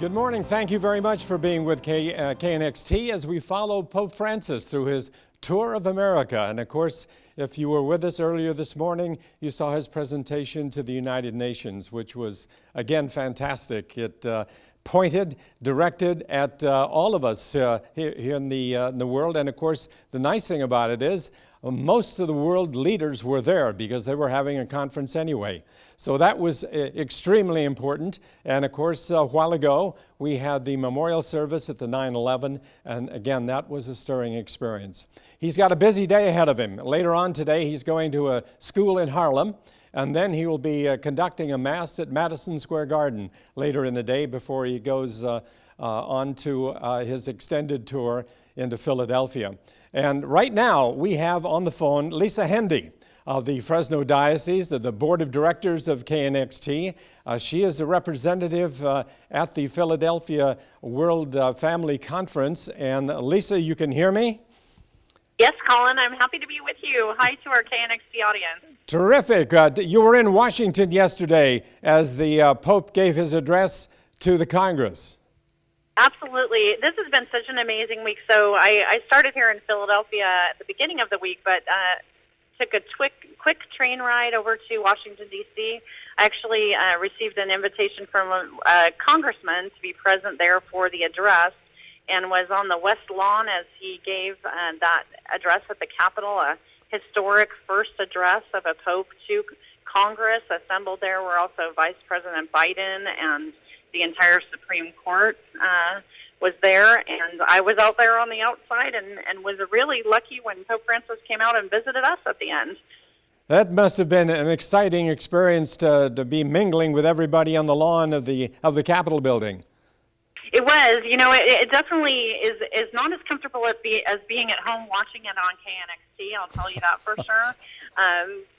Good morning. Thank you very much for being with KNXT as we follow Pope Francis through his tour of America. And of course, if you were with us earlier this morning, you saw his presentation to the United Nations, which was, again, fantastic. It pointed, directed at all of us here in the world. And of course, the nice thing about it is most of the world leaders were there because they were having a conference anyway. So that was extremely important. And of course, a while ago, we had the memorial service at the 9/11. And again, that was a stirring experience. He's got a busy day ahead of him. Later on today, he's going to a school in Harlem. And then he will be conducting a mass at Madison Square Garden later in the day before he goes on to his extended tour into Philadelphia. And right now, we have on the phone Lisa Hendy of the Fresno Diocese, of the Board of Directors of KNXT. She is a representative at the Philadelphia World Family Conference. And Lisa, you can hear me? Yes, Colin, I'm happy to be with you. Hi to our KNXT audience. Terrific. You were in Washington yesterday as the Pope gave his address to the Congress. Absolutely. This has been such an amazing week. So I started here in Philadelphia at the beginning of the week, but took a quick train ride over to Washington, D.C. I actually received an invitation from a congressman to be present there for the address, and was on the West Lawn as he gave that address at the Capitol, a historic first address of a pope to Congress. Assembled there were also Vice President Biden, and the entire Supreme Court was there. And I was out there on the outside and was really lucky when Pope Francis came out and visited us at the end. That must have been an exciting experience to be mingling with everybody on the lawn of the Capitol building. It was. You know, it definitely is not as comfortable as being at home watching it on KNXT. I'll tell you that for sure.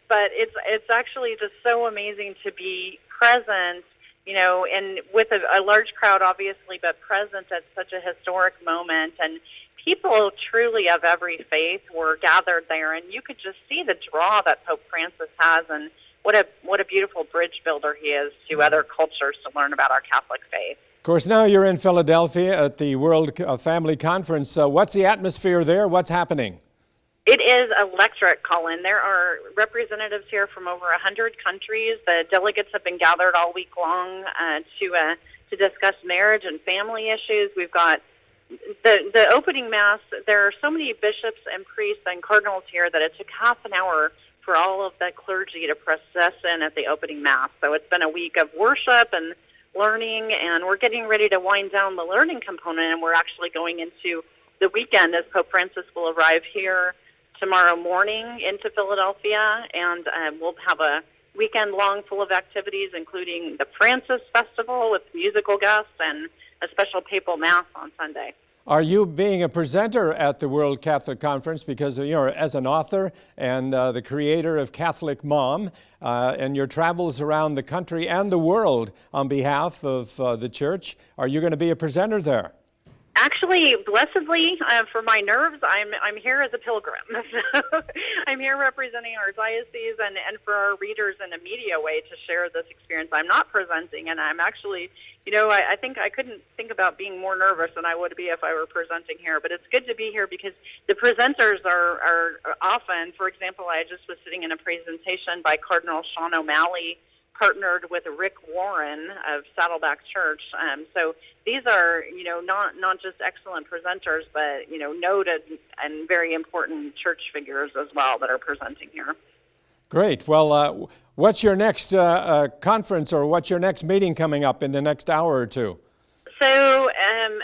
But it's actually just so amazing to be present, you know, and with a large crowd, obviously, but present at such a historic moment. And people truly of every faith were gathered there, and you could just see the draw that Pope Francis has, and what a beautiful bridge builder he is to other cultures to learn about our Catholic faith. Of course, now you're in Philadelphia at the World Family Conference. What's the atmosphere there? What's happening? It is electric, Colin. There are representatives here from over 100 countries. The delegates have been gathered all week long to discuss marriage and family issues. We've got the opening mass. There are so many bishops and priests and cardinals here that it took half an hour for all of the clergy to process in at the opening mass. So it's been a week of worship and learning, and we're getting ready to wind down the learning component, and we're actually going into the weekend as Pope Francis will arrive here tomorrow morning into Philadelphia, and we'll have a weekend long full of activities, including the Francis Festival with musical guests and a special papal mass on Sunday. Are you being a presenter at the World Catholic Conference because you're as an author and the creator of Catholic Mom and your travels around the country and the world on behalf of the church? Are you going to be a presenter there? Actually, blessedly, for my nerves, I'm here as a pilgrim. So I'm here representing our diocese and for our readers in a media way to share this experience. I'm not presenting, and I'm actually, you know, I think I couldn't think about being more nervous than I would be if I were presenting here. But it's good to be here because the presenters are often, for example, I just was sitting in a presentation by Cardinal Sean O'Malley, partnered with Rick Warren of Saddleback Church. So these are, you know, not just excellent presenters, but, you know, noted and very important church figures as well that are presenting here. Great. Well, what's your next conference or what's your next meeting coming up in the next hour or two? So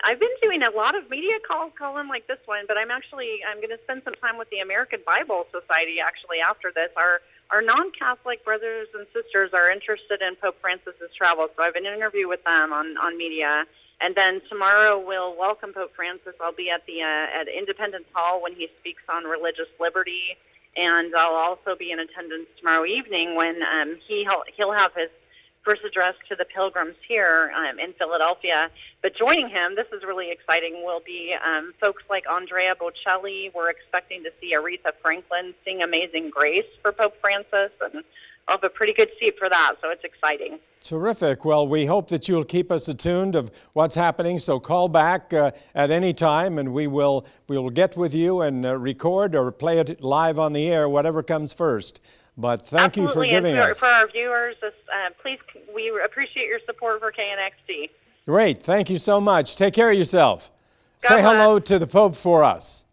I've been doing a lot of media calls, Colin, like this one, but I'm going to spend some time with the American Bible Society actually after this. Our non-Catholic brothers and sisters are interested in Pope Francis's travels, so I've been interviewing with them on media. And then tomorrow we'll welcome Pope Francis. I'll be at Independence Hall when he speaks on religious liberty, and I'll also be in attendance tomorrow evening when he'll have his first address to the pilgrims here in Philadelphia. But joining him, this is really exciting, will be folks like Andrea Bocelli. We're expecting to see Aretha Franklin sing Amazing Grace for Pope Francis, and I'll have a pretty good seat for that, so it's exciting. Terrific. Well, we hope that you'll keep us attuned of what's happening, so call back at any time, and we will get with you and record or play it live on the air, whatever comes first. But thank you for giving us. For our viewers, please, we appreciate your support for KNXT. Great. Thank you so much. Take care of yourself. God Say bless. hello to the Pope for us.